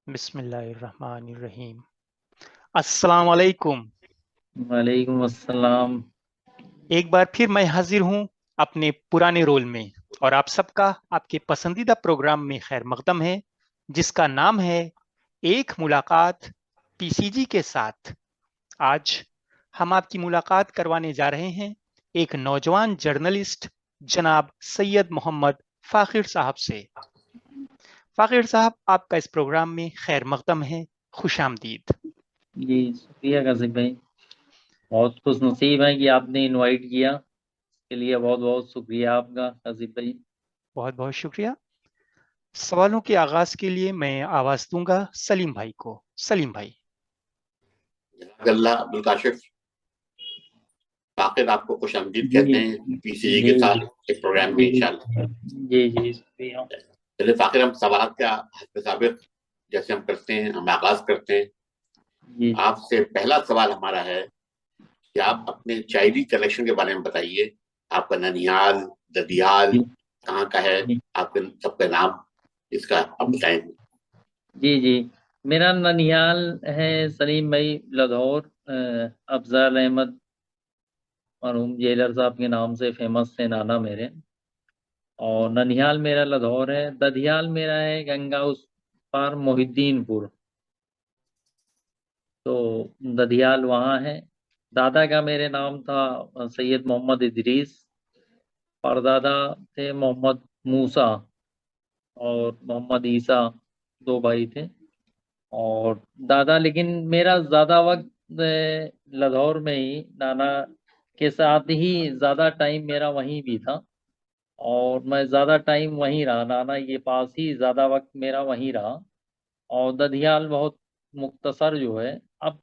बिस्मिल्लाहिर्रहमानिर्रहीम। अस्सलाम वालेकुम। वालेकुम अस्सलाम। एक बार फिर मैं हाजिर हूँ अपने पुराने रोल में और आप सबका आपके पसंदीदा प्रोग्राम में खैर मकदम है, जिसका नाम है एक मुलाकात पीसीजी के साथ। आज हम आपकी मुलाकात करवाने जा रहे हैं एक नौजवान जर्नलिस्ट जनाब सैयद मोहम्मद फाखिर साहब से। फाखिर साहब, आपका इस प्रोग्राम में खैर मकदम है, खुशामदीद। जी शुक्रिया कासिम भाई, बहुत खुश नसीब है कि आपने इनवाइट किया। इसके लिए बहुत बहुत शुक्रिया आपका कासिम भाई। बहुत बहुत शुक्रिया। सवालों के आगाज के लिए मैं आवाज दूंगा सलीम भाई को। सलीम भाई। गल्ला अब्दुल काशिफ फाकिर आपको खुश आमदीद जी कहते हैं पीसीजी जी के जी साथ एक प्रोग्राम में जी इंशाल्लाह। जी जी शुक्रिया। चलिए फाकिर, हम सवाल का हस्ब साबिक जैसे हम करते हैं, हम आगाज करते हैं। जी जी आपसे पहला सवाल हमारा है कि आप अपने चाइल्ड कलेक्शन के बारे में बताइए। आपका ननिहाल, ददियाल जी कहाँ का है, जी आपके सबका नाम इसका आप बताएंगे। जी जी। मेरा ननिहाल है सलीम भाई लाहौर। अफजल अहमद मरहूम जेलर साहब के नाम से फेमस थे नाना मेरे। और ननिहाल मेरा लाहौर है। ददियाल मेरा है गंगा उस पार मोहिद्दीनपुर। तो ददियाल वहाँ है। दादा का मेरे नाम था सैयद मोहम्मद इदरीस। परदादा थे मोहम्मद मूसा और मोहम्मद ईसा, दो भाई थे। और दादा, लेकिन मेरा ज़्यादा वक्त लाहौर में ही नाना के साथ ही ज़्यादा टाइम मेरा वहीं भी था। और मैं ज़्यादा टाइम वहीं रहा, नाना के पास ही ज़्यादा वक्त मेरा वहीं रहा। और ददियाल बहुत मुख्तसर जो है, अब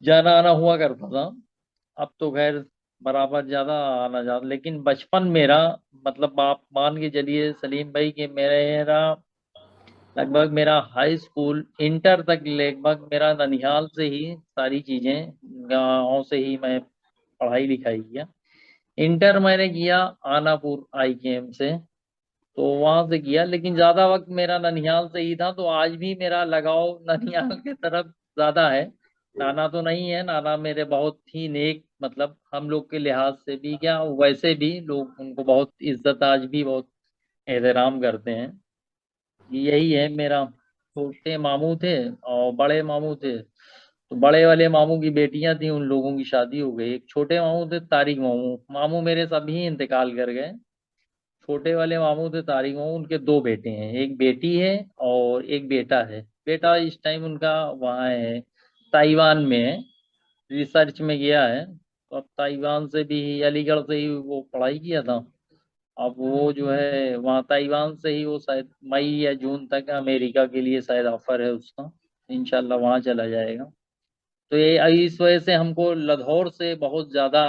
जाना आना हुआ करता था। अब तो खैर बराबर ज्यादा आना जाता, लेकिन बचपन मेरा, मतलब आप मान के चलिए सलीम भाई कि मेरा लगभग मेरा हाई स्कूल इंटर तक लगभग मेरा ननिहाल से ही सारी चीजें, गाँव से ही मैं पढ़ाई लिखाई किया। इंटर मैंने किया आनापुर IKM से, तो वहां से किया। लेकिन ज्यादा वक्त मेरा ननिहाल से ही था, तो आज भी मेरा लगाव ननिहाल की तरफ ज्यादा है। नाना तो नहीं है, नाना मेरे बहुत ही नेक, मतलब हम लोग के लिहाज से भी क्या, वैसे भी लोग उनको बहुत इज्जत आज भी बहुत एहतराम करते हैं। यही है मेरा। छोटे मामू थे और बड़े मामू थे। तो बड़े वाले मामू की बेटियां थी, उन लोगों की शादी हो गई। एक छोटे मामू थे तारिक मामू, मामू मेरे सभी इंतकाल कर गए। छोटे वाले मामू थे तारिक मामू, उनके दो बेटे हैं, एक बेटी है और एक बेटा है। बेटा इस टाइम उनका वहाँ है, ताइवान में है, रिसर्च में गया है। तो अब ताइवान से भी, अलीगढ़ से ही वो पढ़ाई किया था। अब वो जो है वहाँ ताइवान से ही वो शायद मई या जून तक अमेरिका के लिए शायद ऑफर है उसका। इंशाल्लाह वहाँ चला जाएगा। तो ये इस वजह से हमको लाहौर से बहुत ज़्यादा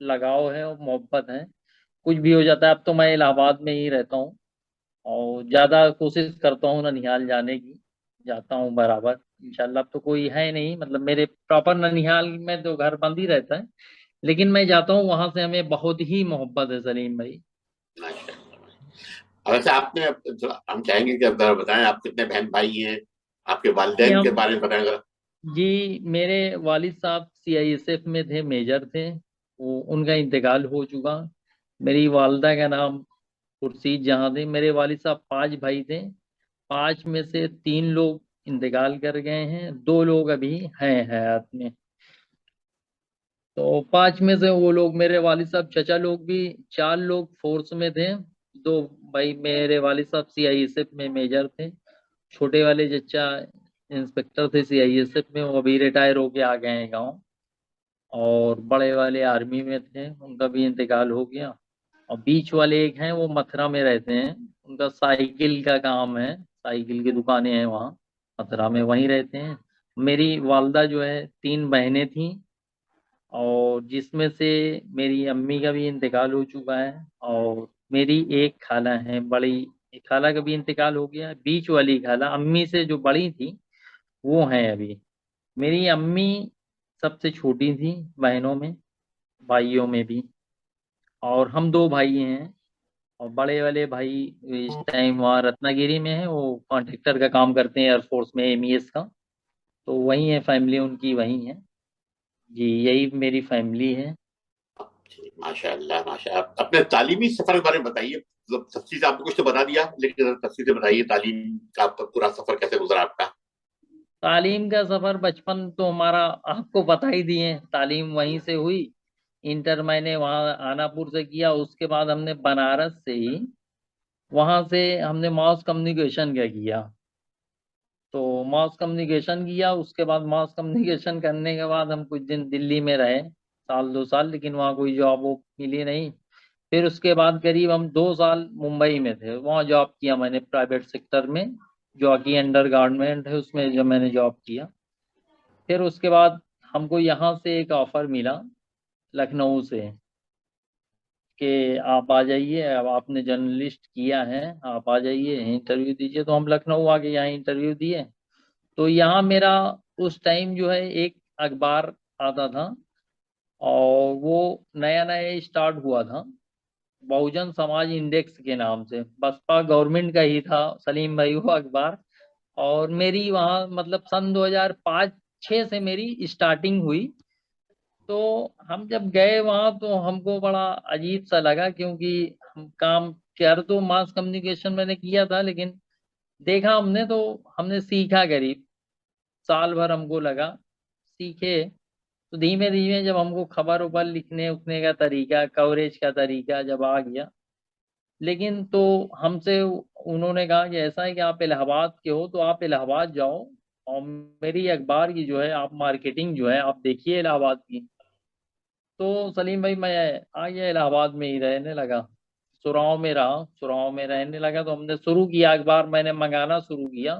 लगाव है और मोहब्बत है। कुछ भी हो जाता है, अब तो मैं इलाहाबाद में ही रहता हूँ और ज़्यादा कोशिश करता हूँ ननिहाल जाने की। जाता हूँ बराबर इंशाल्लाह। अब तो कोई है नहीं, मतलब मेरे प्रॉपर ननिहाल में तो घर बंद ही रहता है, लेकिन मैं जाता हूँ वहां से। हमें बहुत ही मोहब्बत है सलीम भाई। और वैसे आपने, हम चाहेंगे कि आप जरा बताएं आप कितने बहन भाई हैं, आपके जी वालिदैन के हम बारे में बताएं जरा। जी मेरे वालिद साहब CISF में थे, मेजर थे। वो उनका इंतकाल हो चुका। मेरी वालदा का नाम खुर्शीद जहाँ थे। मेरे वालिद साहब पांच भाई थे। पांच में से तीन लोग इंतकाल कर गए हैं, दो लोग अभी हैं हयात में। तो पांच में से वो लोग, मेरे वालिद साहब चचा लोग भी, चार लोग फोर्स में थे। दो भाई मेरे वालिद साहब CISF में मेजर थे। छोटे वाले चचा इंस्पेक्टर थे CISF में, वो अभी रिटायर होके आ गए हैं गाँव। और बड़े वाले आर्मी में थे, उनका भी इंतकाल हो गया। और बीच वाले एक हैं, वो मथुरा में रहते हैं। उनका साइकिल का काम है, साइकिल की दुकानें हैं वहाँ मथुरा में, वहीं रहते हैं। मेरी वालदा जो है, तीन बहनें थीं, और जिसमें से मेरी अम्मी का भी इंतकाल हो चुका है। और मेरी एक खाला है बड़ी, एक खाला का भी इंतकाल हो गया। बीच वाली खाला अम्मी से जो बड़ी थी, वो हैं अभी। मेरी अम्मी सबसे छोटी थी बहनों में, भाइयों में भी। और हम दो भाई हैं। और बड़े वाले भाई इस टाइम वहाँ रत्नागिरी में है, वो कॉन्ट्रैक्टर का काम करते हैं एयरफोर्स में, एमईएस का। तो वही है, फैमिली उनकी वही है जी, यही मेरी फैमिली है। माशाअल्लाह माशाअल्लाह। अपने तालीमी सफर के बारे में बताइए, मतलब तफसील से आपने कुछ तो बता दिया, लेकिन तफसील से बताइए तालीम का आपका पूरा सफर कैसे गुजरा आपका। तालीम का सफर, बचपन तो हमारा आपको बता ही दिए, तालीम वहीं से हुई। इंटर मैंने वहाँ आनापुर से किया, उसके बाद हमने बनारस से ही, वहाँ से हमने मास कम्युनिकेशन का किया। तो मास कम्युनिकेशन किया, उसके बाद मास कम्युनिकेशन करने के बाद हम कुछ दिन दिल्ली में रहे, साल 2 साल, लेकिन वहाँ कोई जॉब वो मिली नहीं। फिर उसके बाद करीब हम 2 साल मुंबई में थे, वहाँ जॉब किया मैंने प्राइवेट सेक्टर में, जो कि अंडर गारमेंट है उसमें जब मैंने जॉब किया। फिर उसके बाद हमको यहाँ से एक ऑफर मिला लखनऊ से, कि आप आ जाइए, अब आपने जर्नलिस्ट किया है, आप आ जाइए इंटरव्यू दीजिए। तो हम लखनऊ आके यहाँ इंटरव्यू दिए। तो यहाँ मेरा उस टाइम जो है एक अखबार आता था, और वो नया नया स्टार्ट हुआ था, बहुजन समाज इंडेक्स के नाम से, बसपा गवर्नमेंट का ही था सलीम भाई वो अखबार। और मेरी वहाँ मतलब सन 2005-06 से मेरी स्टार्टिंग हुई। तो हम जब गए वहाँ तो हमको बड़ा अजीब सा लगा, क्योंकि हम काम कर तो मास कम्युनिकेशन मैंने किया था, लेकिन देखा हमने तो हमने सीखा करीब साल भर हमको लगा, सीखे। तो धीमे धीमे जब हमको खबर उबर लिखने उखने का तरीका, कवरेज का तरीका जब आ गया, लेकिन तो हमसे उन्होंने कहा कि ऐसा है कि आप इलाहाबाद के हो तो आप इलाहाबाद जाओ, और मेरी अखबार की जो है आप मार्केटिंग जो है आप देखिए इलाहाबाद की। तो सलीम भाई मैं आ गया, इलाहाबाद में ही रहने लगा, सुराव में रहा, सुराव में रहने लगा। तो हमने शुरू किया, अखबार मैंने मंगाना शुरू किया।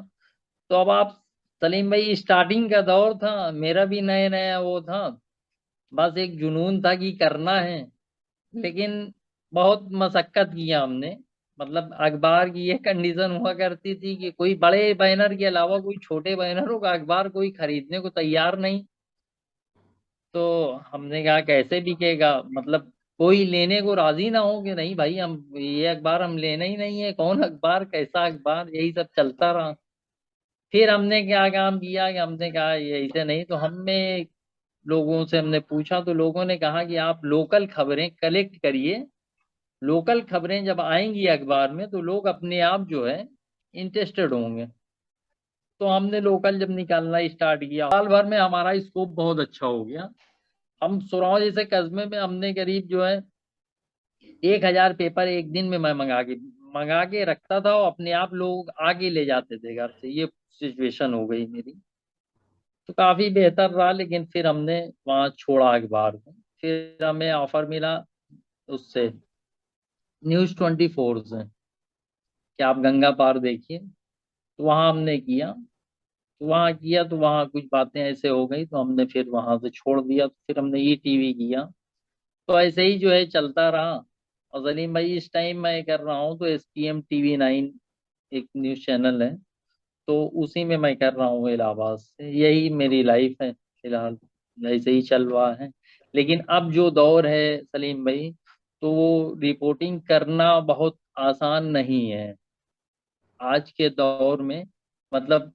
तो अब आप सलीम भाई, स्टार्टिंग का दौर था, मेरा भी नया नया वो था, बस एक जुनून था कि करना है। लेकिन बहुत मशक्कत किया हमने, मतलब अखबार की ये कंडीशन हुआ करती थी कि कोई बड़े बैनर के अलावा कोई छोटे बैनरों का अखबार कोई खरीदने को तैयार नहीं। तो हमने कहा कैसे बिकेगा, मतलब कोई लेने को राजी ना हो कि नहीं भाई हम ये अखबार हम लेना ही नहीं है, कौन अखबार, कैसा अखबार, यही सब चलता रहा। फिर हमने क्या काम किया कि हमने कहा ये ऐसे नहीं, तो हमें लोगों से हमने पूछा, तो लोगों ने कहा कि आप लोकल खबरें कलेक्ट करिए, लोकल खबरें जब आएंगी अखबार में तो लोग अपने आप जो है इंटरेस्टेड होंगे। तो हमने लोकल जब निकालना स्टार्ट किया, साल भर में हमारा स्कोप बहुत अच्छा हो गया। हम सुराव जैसे कस्बे में हमने करीब जो है 1,000 पेपर एक दिन में मैं मंगा के रखता था, और अपने आप लोग आगे ले जाते थे घर से, ये सिचुएशन हो गई मेरी। तो काफी बेहतर रहा, लेकिन फिर हमने वहाँ छोड़ा अखबार को। फिर हमें ऑफर मिला उससे, News 24 से, कि आप गंगा पार देखिए। तो वहाँ हमने किया, तो वहाँ किया तो वहाँ कुछ बातें ऐसे हो गई, तो हमने फिर वहाँ से छोड़ दिया। तो फिर हमने ये टीवी किया। तो ऐसे ही जो है चलता रहा। और सलीम भाई इस टाइम मैं कर रहा हूँ तो SPM TV 9 एक न्यूज़ चैनल है, तो उसी में मैं कर रहा हूँ इलाहाबाद से। यही मेरी लाइफ है फिलहाल, ऐसे ही चल रहा है। लेकिन अब जो दौर है सलीम भाई, तो वो रिपोर्टिंग करना बहुत आसान नहीं है आज के दौर में। मतलब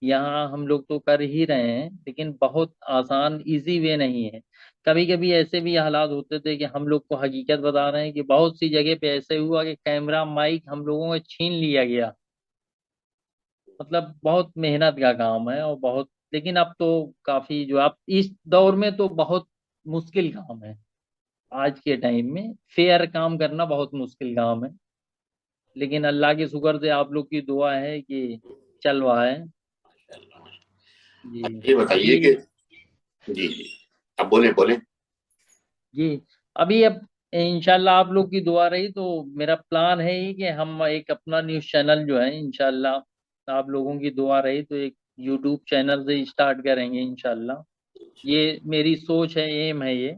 यहाँ हम लोग तो कर ही रहे हैं, लेकिन बहुत आसान इजी वे नहीं है। कभी कभी ऐसे भी हालात होते थे कि हम लोग को हकीकत बता रहे हैं कि बहुत सी जगह पे ऐसे हुआ कि कैमरा माइक हम लोगों को छीन लिया गया। मतलब बहुत मेहनत का काम है, और बहुत, लेकिन अब तो काफी जो आप इस दौर में तो बहुत मुश्किल काम है। आज के टाइम में फेयर काम करना बहुत मुश्किल काम है। लेकिन अल्लाह के शुक्र से आप लोग की दुआ है कि चल रहा है जी। अच्छा ये अभी बताइए कि जी जी, अब बोले बोले। जी, अभी अब इंशाल्लाह आप लोग की दुआ रही तो मेरा प्लान है ही कि हम एक अपना न्यूज़ चैनल जो है इंशाल्लाह, आप लोगों की दुआ रही तो एक यूट्यूब चैनल से स्टार्ट करेंगे इंशाल्लाह। ये मेरी सोच है, एम है ये।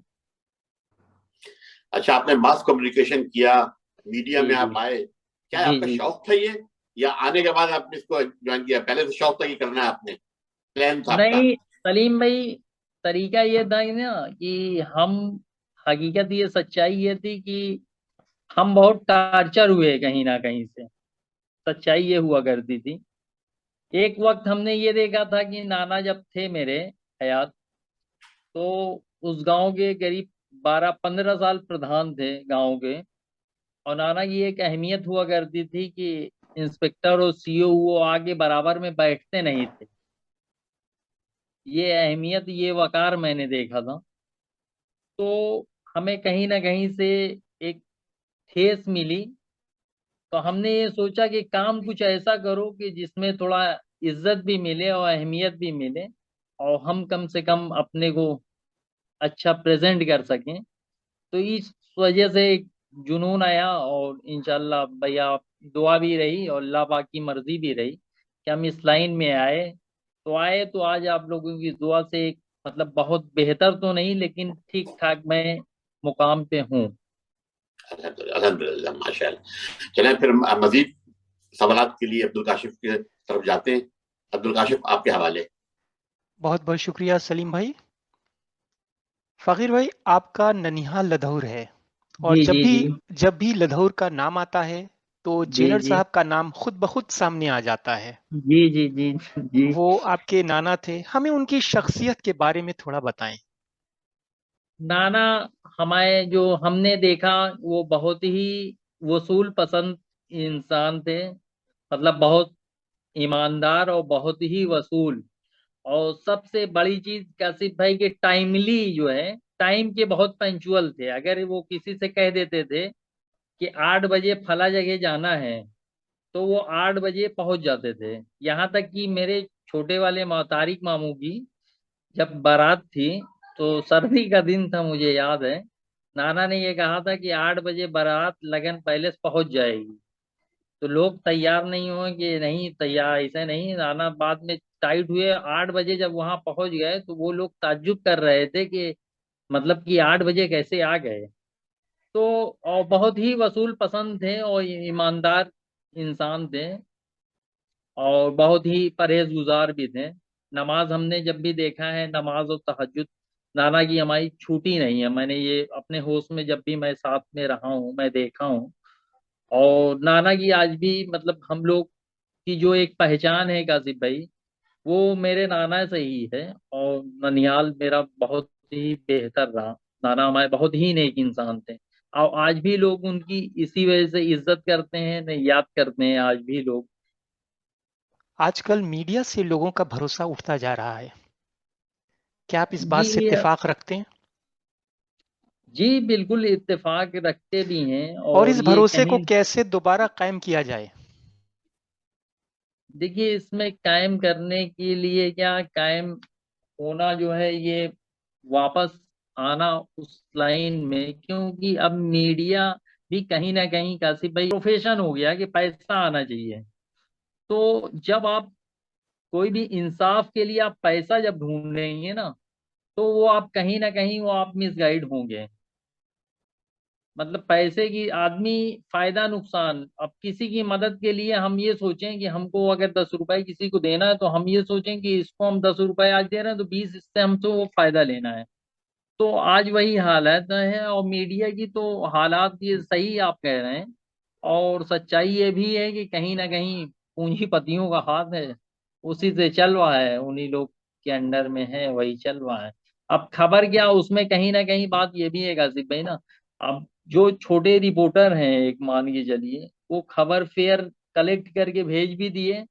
अच्छा, आपने मास कम्युनिकेशन किया, मीडिया जी में जी आप आए, क्या जी आपका जी। शौक था ये, या आने के बाद आपने इसको ज्वाइन किया? पहले से शौक था कि करना है आपने, प्लान था आपका? नहीं सलीम भाई, तरीका ये था कि ना कि हम, हकीकत ये सच्चाई ये थी कि हम बहुत टार्चर हुए कहीं ना कहीं से। सच्चाई ये हुआ करती थी। एक वक्त हमने ये देखा था कि नाना जब थे मेरे हयात, तो उस गांव के करीब 12-15 साल प्रधान थे गांव के। और नाना की एक अहमियत हुआ करती थी कि इंस्पेक्टर और सीओ वो आगे बराबर में बैठते नहीं थे। ये अहमियत, ये वकार मैंने देखा था। तो हमें कहीं ना कहीं से एक ठेस मिली। तो हमने ये सोचा कि काम कुछ ऐसा करो कि जिसमें थोड़ा इज्जत भी मिले और अहमियत भी मिले, और हम कम से कम अपने को अच्छा प्रेजेंट कर सकें। तो इस वजह से एक जुनून आया, और इंशाल्लाह भैया दुआ भी रही और अल्लाह पाक की मर्जी भी रही कि हम इस लाइन में आए। तो आए तो आज आप लोगों की दुआ से एक मतलब बहुत बेहतर तो नहीं, लेकिन ठीक ठाक मैं मुकाम पे हूँ। अल्हम्दुलिल्लाह, माशाल्लाह। चलें फिर मजीद सवालात के लिए अब्दुल काशिफ की तरफ जाते हैं। अब्दुल काशिफ, आपके हवाले। बहुत बहुत शुक्रिया सलीम भाई। फ़कीर भाई, आपका ननिहाल लधौर है, और जी जी जी। जब भी लधौर का नाम आता है तो जी जेलर जी साहब का नाम खुद ब खुद सामने आ जाता है। जी जी जी जी। वो आपके नाना थे, हमें उनकी शख्सियत के बारे में थोड़ा बताएं। नाना हमारे जो हमने देखा, वो बहुत ही वसूल पसंद इंसान थे। मतलब बहुत ईमानदार और बहुत ही वसूल। और सबसे बड़ी चीज काशिफ भाई के टाइमली जो है, टाइम के बहुत पंचुअल थे। अगर वो किसी से कह देते थे कि 8 बजे फला जगह जाना है, तो वो 8 बजे पहुंच जाते थे। यहाँ तक कि मेरे छोटे वाले तारिक मामू की जब बारात थी, तो सर्दी का दिन था मुझे याद है, नाना ने ये कहा था कि 8 बजे बारात लगन पैलेस पहुंच जाएगी। तो लोग तैयार नहीं हुए कि नहीं तैयार, ऐसे नहीं। नाना बाद में टाइट हुए, 8 बजे जब वहां पहुंच गए तो वो लोग ताज्जुब कर रहे थे कि मतलब कि 8 बजे कैसे आ गए। तो और बहुत ही वसूल पसंद थे और ईमानदार इंसान थे, और बहुत ही परहेजगुजार भी थे। नमाज हमने जब भी देखा है, नमाज और तहज्जुद नाना की हमारी छूटी नहीं है। मैंने ये अपने होश में जब भी मैं साथ में रहा हूँ, मैं देखा हूँ। और नाना की आज भी मतलब हम लोग की जो एक पहचान है काशिफ भाई, वो मेरे नाना से ही है। और ननिहाल मेरा बहुत ही बेहतर रहा। नाना हमारे बहुत ही नेक इंसान थे, और आज भी लोग उनकी इसी वजह से इज्जत करते हैं, याद करते हैं आज भी लोग। आजकल मीडिया से लोगों का भरोसा उठता जा रहा है, क्या आप इस बात जी से इत्तेफाक रखते हैं? जी, बिल्कुल इत्तेफाक रखते भी हैं। और और इस ये भरोसे को कहीं कैसे दोबारा कायम किया जाए? देखिए, इसमें कायम करने के लिए क्या, कायम होना जो है ये वापस आना उस लाइन में। क्योंकि अब मीडिया भी कहीं ना कहीं काशिफ भाई प्रोफेशन हो गया कि पैसा आना चाहिए। तो जब आप कोई भी इंसाफ के लिए आप पैसा जब ढूंढेंगे ना, तो वो आप कहीं ना कहीं वो आप मिसगाइड होंगे। मतलब पैसे की आदमी फायदा नुकसान, अब किसी की मदद के लिए हम ये सोचें कि हमको अगर 10 रुपए किसी को देना है, तो हम ये सोचें कि इसको हम 10 रुपए आज दे रहे हैं तो 20 इससे हमको वो फायदा लेना है। तो आज वही हालत है। और मीडिया की तो हालात ये सही आप कह रहे हैं। और सच्चाई ये भी है कि कहीं ना कहीं पूंजीपतियों का हाथ है, उसी से चल रहा है, उन्हीं लोग के अंडर में है, वही चल रहा है। अब खबर क्या, उसमें कहीं ना कहीं बात ये भी है काशिफ भाई ना। अब जो छोटे रिपोर्टर हैं, एक मान के चलिए, वो खबर फेयर कलेक्ट करके भेज भी दिए,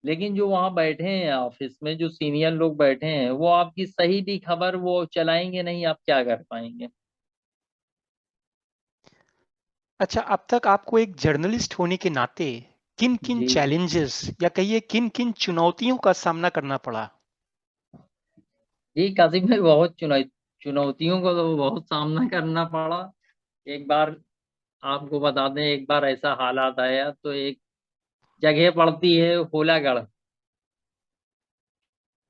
लेकिन जो वहां बैठे हैं ऑफिस में, जो सीनियर लोग बैठे हैं, वो आपकी सही भी खबर वो चलाएंगे नहीं, आप क्या कर पाएंगे। अच्छा, अब तक आपको एक जर्नलिस्ट होने के नाते किन किन जी जी चैलेंजेस या कहिए किन किन चुनौतियों का सामना करना पड़ा? जी काशिफ भाई, बहुत चुनौतियों को तो बहुत सामना करना पड़ा। एक बार आपको बता दें, एक बार ऐसा हालात आया, तो एक जगह पड़ती है होलागढ़,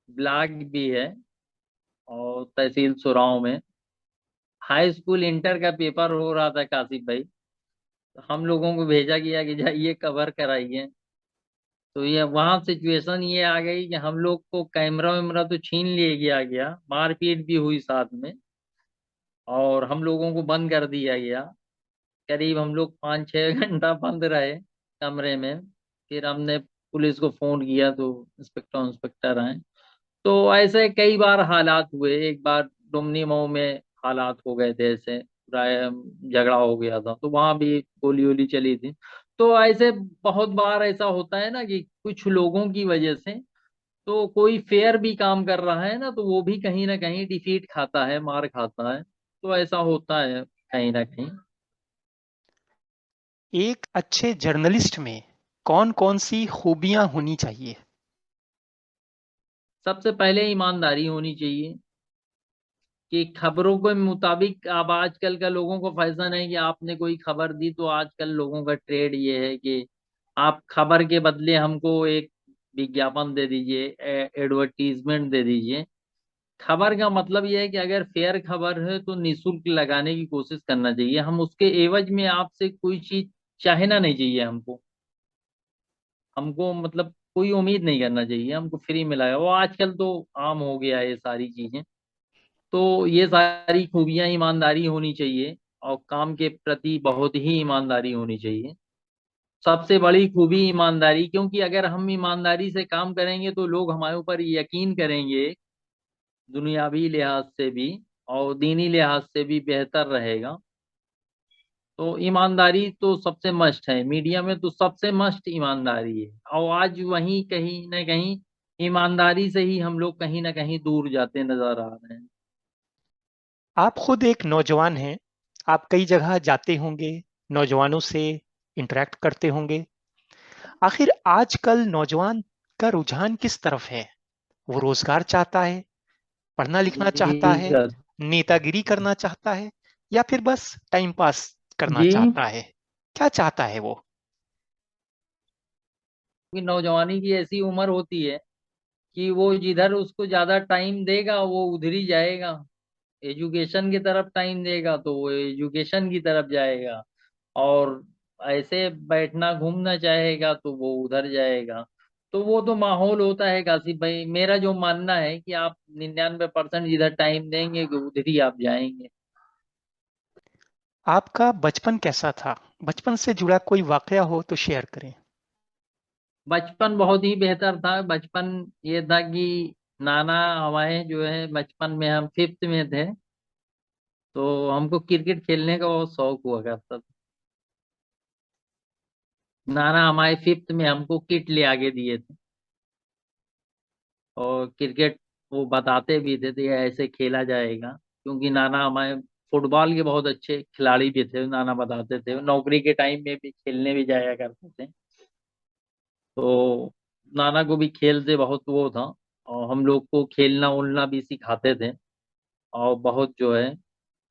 ब्लॉक भी है, और तहसील सुराव में। हाई स्कूल इंटर का पेपर हो रहा था काशिफ भाई। तो हम लोगों को भेजा गया कि जाइए कवर कराइए। तो ये वहाँ सिचुएशन ये आ गई कि हम लोग को कैमरा वैमरा तो छीन लिए गया गया, मारपीट भी हुई साथ में, और हम लोगों को बंद कर दिया गया। करीब हम लोग 5-6 घंटा बंद रहे कमरे में। फिर हमने पुलिस को फोन किया तो इंस्पेक्टर आए। तो ऐसे कई बार हालात हुए। एक बार डुमनी मऊ में हालात हो गए थे, ऐसे प्राय झगड़ा हो गया था, तो वहां भी गोली वोली चली थी। तो ऐसे बहुत बार ऐसा होता है ना कि कुछ लोगों की वजह से तो कोई फेयर भी काम कर रहा है ना, तो वो भी कहीं ना कहीं डिफीट खाता है, मार खाता है। तो ऐसा होता है कहीं ना कहीं। एक अच्छे जर्नलिस्ट में कौन कौन सी खूबियां होनी चाहिए? सबसे पहले ईमानदारी होनी चाहिए कि खबरों के मुताबिक। अब आजकल का लोगों को फैशन है कि आपने कोई खबर दी तो आजकल लोगों का ट्रेड ये है कि आप खबर के बदले हमको एक विज्ञापन दे दीजिए, एडवर्टीजमेंट दे दीजिए। खबर का मतलब यह है कि अगर फेयर खबर है तो निशुल्क लगाने की कोशिश करना चाहिए। हम उसके एवज में आपसे कोई चीज चाहना नहीं चाहिए। हमको हमको मतलब कोई उम्मीद नहीं करना चाहिए हमको फ्री मिलाएगा। वो आजकल तो आम हो गया है ये सारी चीजें। तो ये सारी खूबियां, ईमानदारी होनी चाहिए और काम के प्रति बहुत ही ईमानदारी होनी चाहिए। सबसे बड़ी खूबी ईमानदारी, क्योंकि अगर हम ईमानदारी से काम करेंगे तो लोग हमारे ऊपर यकीन करेंगे। दुनियावी लिहाज से भी और दीनी लिहाज से भी बेहतर रहेगा। तो ईमानदारी तो सबसे मस्ट है। मीडिया में तो सबसे मस्ट ईमानदारी है। और आज वहीं कहीं ना कहीं ईमानदारी से ही हम लोग कहीं ना कहीं दूर जाते नजर आ रहे हैं। आप खुद एक नौजवान हैं, आप कई जगह जाते होंगे, नौजवानों से इंटरेक्ट करते होंगे। आखिर आजकल नौजवान का रुझान किस तरफ है? वो रोजगार चाहता है, पढ़ना लिखना चाहता जी है, सर। नेतागिरी करना चाहता है, या फिर बस टाइम पास करना जी, चाहता है? क्या चाहता है वो? क्योंकि नौजवानी की ऐसी उम्र होती है कि वो जिधर उसको ज्यादा टाइम देगा वो उधर ही जाएगा। एजुकेशन की तरफ टाइम देगा तो वो एजुकेशन की तरफ जाएगा। और ऐसे बैठना घूमना चाहेगा तो वो उधर जाएगा। तो वो तो माहौल होता है काशिफ भाई। मेरा जो मानना है कि आप 99% जिधर टाइम देंगे कि उधर ही आप जाएंगे। आपका बचपन कैसा था? बचपन से जुड़ा कोई वाकया हो तो शेयर करें। बचपन बहुत ही बेहतर था। बचपन ये था कि नाना हमारे जो है, बचपन में हम 5th में थे तो हमको क्रिकेट खेलने का बहुत शौक हुआ करता था। नाना हमारे 5th में हमको किट ले आके दिए थे। और क्रिकेट वो बताते भी थे तो ये ऐसे खेला जाएगा। क्योंकि नाना हमारे फुटबॉल के बहुत अच्छे खिलाड़ी भी थे, नाना बताते थे। नौकरी के टाइम में भी खेलने भी जाया करते थे। तो नाना को भी खेल से बहुत वो था। और हम लोग को खेलना उलना भी सिखाते थे। और बहुत जो है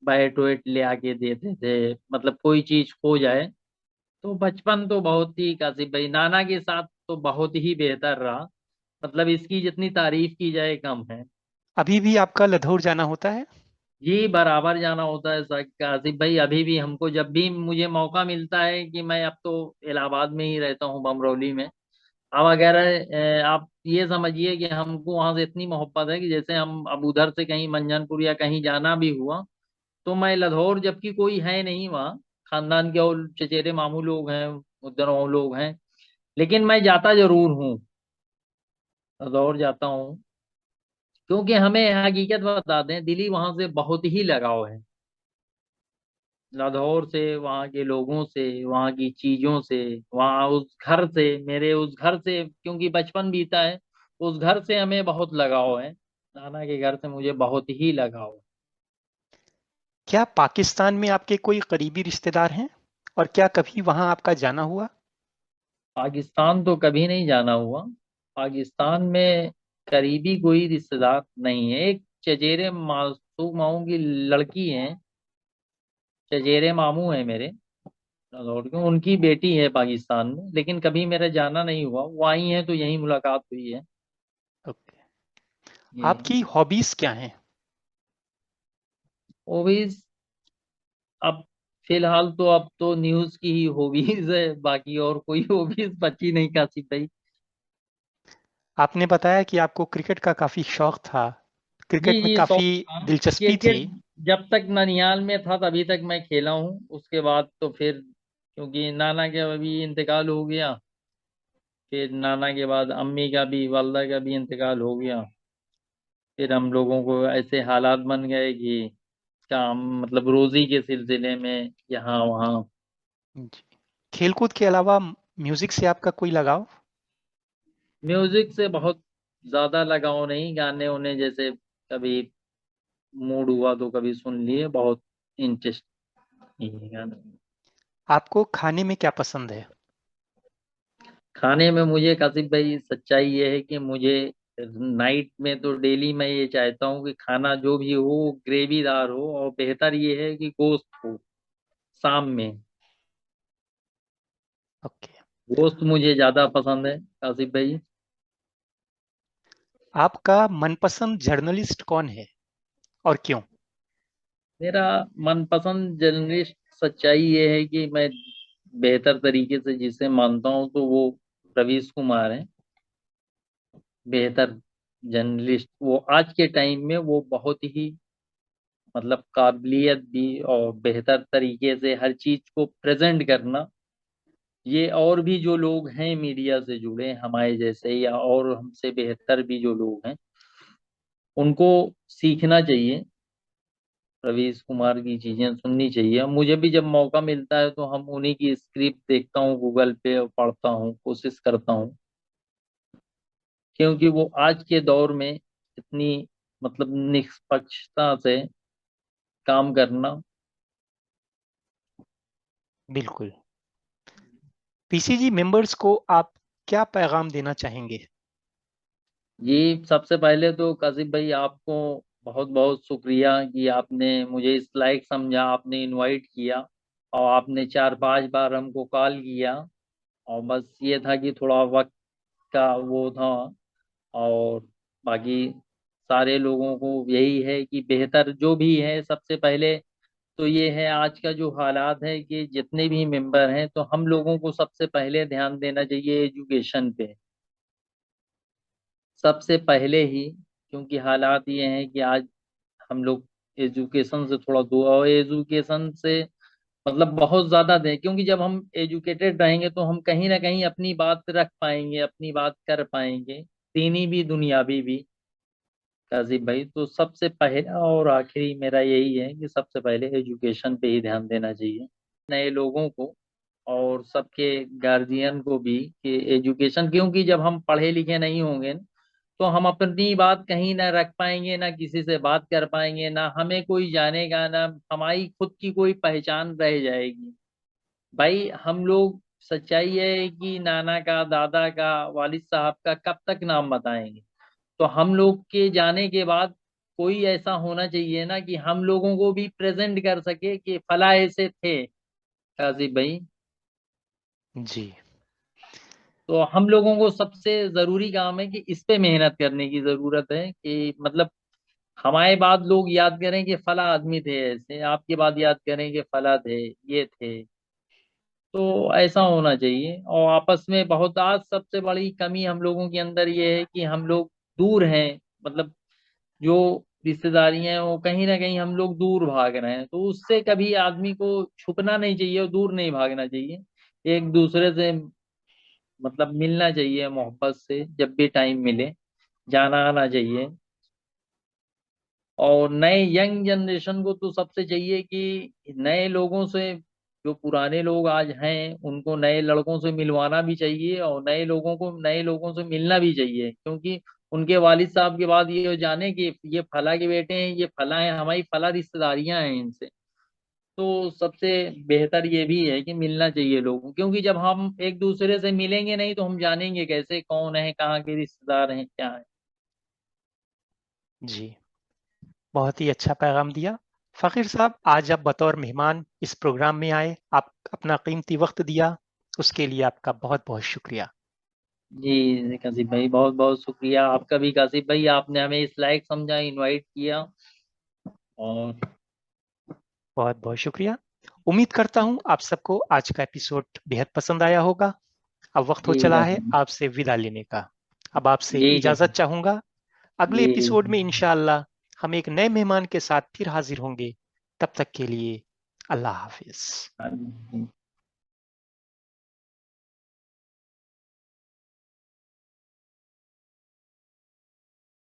बैट वैट ले आके देते थे, मतलब कोई चीज खो जाए। तो बचपन तो बहुत ही, काशिफ भाई, नाना के साथ तो बहुत ही बेहतर रहा। मतलब इसकी जितनी तारीफ की जाए कम है। अभी भी आपका लधौर जाना होता है? जी बराबर जाना होता है सर काशिफ भाई। अभी भी हमको जब भी मुझे मौका मिलता है कि मैं अब तो इलाहाबाद में ही रहता हूँ, बमरौली में। अब अगर आप ये समझिए कि हमको वहां से इतनी मोहब्बत है कि जैसे हम अब उधर से कहीं मंजनपुर या कहीं जाना भी हुआ तो मैं लधौर, जबकि कोई है नहीं वहाँ, खानदान के और चचेरे मामू लोग हैं, उधर वो लोग हैं, लेकिन मैं जाता जरूर हूँ। लधौर जाता हूँ क्योंकि हमें हकीकत बता दें, दिली वहां से बहुत ही लगाव है। लाहौर से, वहाँ के लोगों से, वहाँ की चीजों से, वहाँ उस घर से, मेरे उस घर से, क्योंकि बचपन बीता है उस घर से, हमें बहुत लगाव है। नाना के घर से मुझे बहुत ही लगाव है। क्या पाकिस्तान में आपके कोई करीबी रिश्तेदार हैं? और क्या कभी वहां आपका जाना हुआ? पाकिस्तान तो कभी नहीं जाना हुआ। पाकिस्तान में करीबी कोई रिश्तेदार नहीं है। एक चचेरे मासूम मामू की लड़की है, चचेरे मामू है मेरे लाहौर के, उनकी बेटी है पाकिस्तान में, लेकिन कभी मेरा जाना नहीं हुआ। वो आई है तो यही मुलाकात हुई है। ओके। ये है। आपकी हॉबीज क्या हैं? हॉबीज, अब फिलहाल तो अब तो न्यूज की ही हॉबीज है, बाकी और कोई हॉबीज बची नहीं काशिफ भाई। आपने बताया कि आपको क्रिकेट का काफी शौक था, जी क्रिकेट में जी, शौक काफी था दिलचस्पी थी। क्रिकेट। जब तक ननिहाल में था तभी तक मैं खेला हूँ, उसके बाद तो फिर क्योंकि नाना का अभी इंतकाल हो गया, फिर नाना के बाद अम्मी का भी, वालदा का भी इंतकाल हो गया। फिर हम लोगों को ऐसे हालात बन गए कि काम मतलब रोजी के सिलसिले में यहाँ वहाँ। जी। खेलकूद के अलावा म्यूजिक से आपका कोई लगाव? म्यूजिक से बहुत ज्यादा लगाव नहीं, गाने उन्हें जैसे कभी मूड हुआ तो कभी सुन लिए, बहुत इंटरेस्ट नहीं है गाने। आपको खाने में क्या पसंद है? खाने में मुझे कासिफ भाई सच्चाई ये है कि मुझे नाइट में तो डेली मैं ये चाहता हूँ कि खाना जो भी हो ग्रेवीदार हो, और बेहतर ये है कि गोश्त हो शाम में। ओके। गोश्त मुझे ज्यादा पसंद है कासिफ भाई। आपका मनपसंद जर्नलिस्ट कौन है और क्यों? मेरा मनपसंद जर्नलिस्ट सच्चाई ये है कि मैं बेहतर तरीके से जिसे मानता हूँ तो वो रवीश कुमार है। बेहतर जर्नलिस्ट वो आज के टाइम में वो बहुत ही मतलब काबिलियत भी और बेहतर तरीके से हर चीज को प्रेजेंट करना। ये और भी जो लोग हैं मीडिया से जुड़े हमारे जैसे या और हमसे बेहतर भी जो लोग हैं, उनको सीखना चाहिए, रवीश कुमार की चीजें सुननी चाहिए। मुझे भी जब मौका मिलता है तो हम उन्हीं की स्क्रिप्ट देखता हूँ गूगल पे और पढ़ता हूँ, कोशिश करता हूँ, क्योंकि वो आज के दौर में इतनी मतलब निष्पक्षता से काम करना। बिल्कुल। पीसीजी मेंबर्स को आप क्या पैगाम देना चाहेंगे? जी सबसे पहले तो कासिफ भाई आपको बहुत बहुत शुक्रिया कि आपने मुझे इस लायक समझा, आपने इनवाइट किया और आपने 4-5 बार हमको कॉल किया। और बस ये था कि थोड़ा वक्त का वो था। और बाकी सारे लोगों को यही है कि बेहतर जो भी है, सबसे पहले तो ये है आज का जो हालात है कि जितने भी मेंबर हैं तो हम लोगों को सबसे पहले ध्यान देना चाहिए एजुकेशन पे, सबसे पहले ही। क्योंकि हालात ये हैं कि आज हम लोग एजुकेशन से थोड़ा दूर, और एजुकेशन से मतलब बहुत ज्यादा दें, क्योंकि जब हम एजुकेटेड रहेंगे तो हम कहीं ना कहीं अपनी बात रख पाएंगे, अपनी बात कर पाएंगे, दीनी भी दुनियावी भी काजिब भाई। तो सबसे पहला और आखिरी मेरा यही है कि सबसे पहले एजुकेशन पे ही ध्यान देना चाहिए नए लोगों को और सबके गार्जियन को भी, कि एजुकेशन, क्योंकि जब हम पढ़े लिखे नहीं होंगे तो हम अपनी बात कहीं ना रख पाएंगे, ना किसी से बात कर पाएंगे, ना हमें कोई जानेगा, ना हमारी खुद की कोई पहचान रह जाएगी। भाई हम लोग सच्चाई है कि नाना का, दादा का, वालिद साहब का कब तक नाम बताएंगे? तो हम लोग के जाने के बाद कोई ऐसा होना चाहिए ना कि हम लोगों को भी प्रेजेंट कर सके कि फला ऐसे थे काजी भाई। जी। तो हम लोगों को सबसे जरूरी काम है कि इस पे मेहनत करने की जरूरत है कि मतलब हमारे बाद लोग याद करें कि फला आदमी थे ऐसे, आपके बाद याद करें कि फला थे, ये थे। तो ऐसा होना चाहिए। और आपस में बहुत, आज सबसे बड़ी कमी हम लोगों के अंदर ये है कि हम लोग दूर हैं, मतलब जो रिश्तेदारियां हैं वो कहीं ना कहीं हम लोग दूर भाग रहे हैं। तो उससे कभी आदमी को छुपना नहीं चाहिए और दूर नहीं भागना चाहिए, एक दूसरे से मतलब मिलना चाहिए मोहब्बत से, जब भी टाइम मिले जाना आना चाहिए। और नए यंग जनरेशन को तो सबसे चाहिए कि नए लोगों से, जो पुराने लोग आज हैं उनको नए लड़कों से मिलवाना भी चाहिए, और नए लोगों को नए लोगों से मिलना भी चाहिए, क्योंकि उनके वालिद साहब के बाद ये जाने कि ये फला के बेटे हैं, ये फला है, हमारी फला रिश्तेदारियां हैं इनसे। तो सबसे बेहतर ये भी है कि मिलना चाहिए लोगों को, क्योंकि जब हम एक दूसरे से मिलेंगे नहीं तो हम जानेंगे कैसे कौन है, कहाँ के रिश्तेदार हैं, क्या है। जी, बहुत ही अच्छा पैगाम दिया। फ़कीर साहब, आज आप बतौर मेहमान इस प्रोग्राम में आए, आप अपना कीमती वक्त दिया, उसके लिए आपका बहुत-बहुत शुक्रिया। जी कासिफ भाई बहुत बहुत शुक्रिया आपका भी कासिफ भाई, आपने हमें इस लायक समझा, इनवाइट किया। और बहुत-बहुत शुक्रिया। उम्मीद करता हूँ आप सबको आज का एपिसोड बेहद पसंद आया होगा। अब वक्त हो जी चला है कासिफ, आपसे विदा लेने का। अब आपसे जी इजाज़त कासिफ, चाहूँगा। अगले जी एपिसोड में इंशाअल्लाह हम एक नए मेहमान के साथ फिर हाजिर होंगे। तब तक के लिए अल्लाह हाफिज। हाँ जी।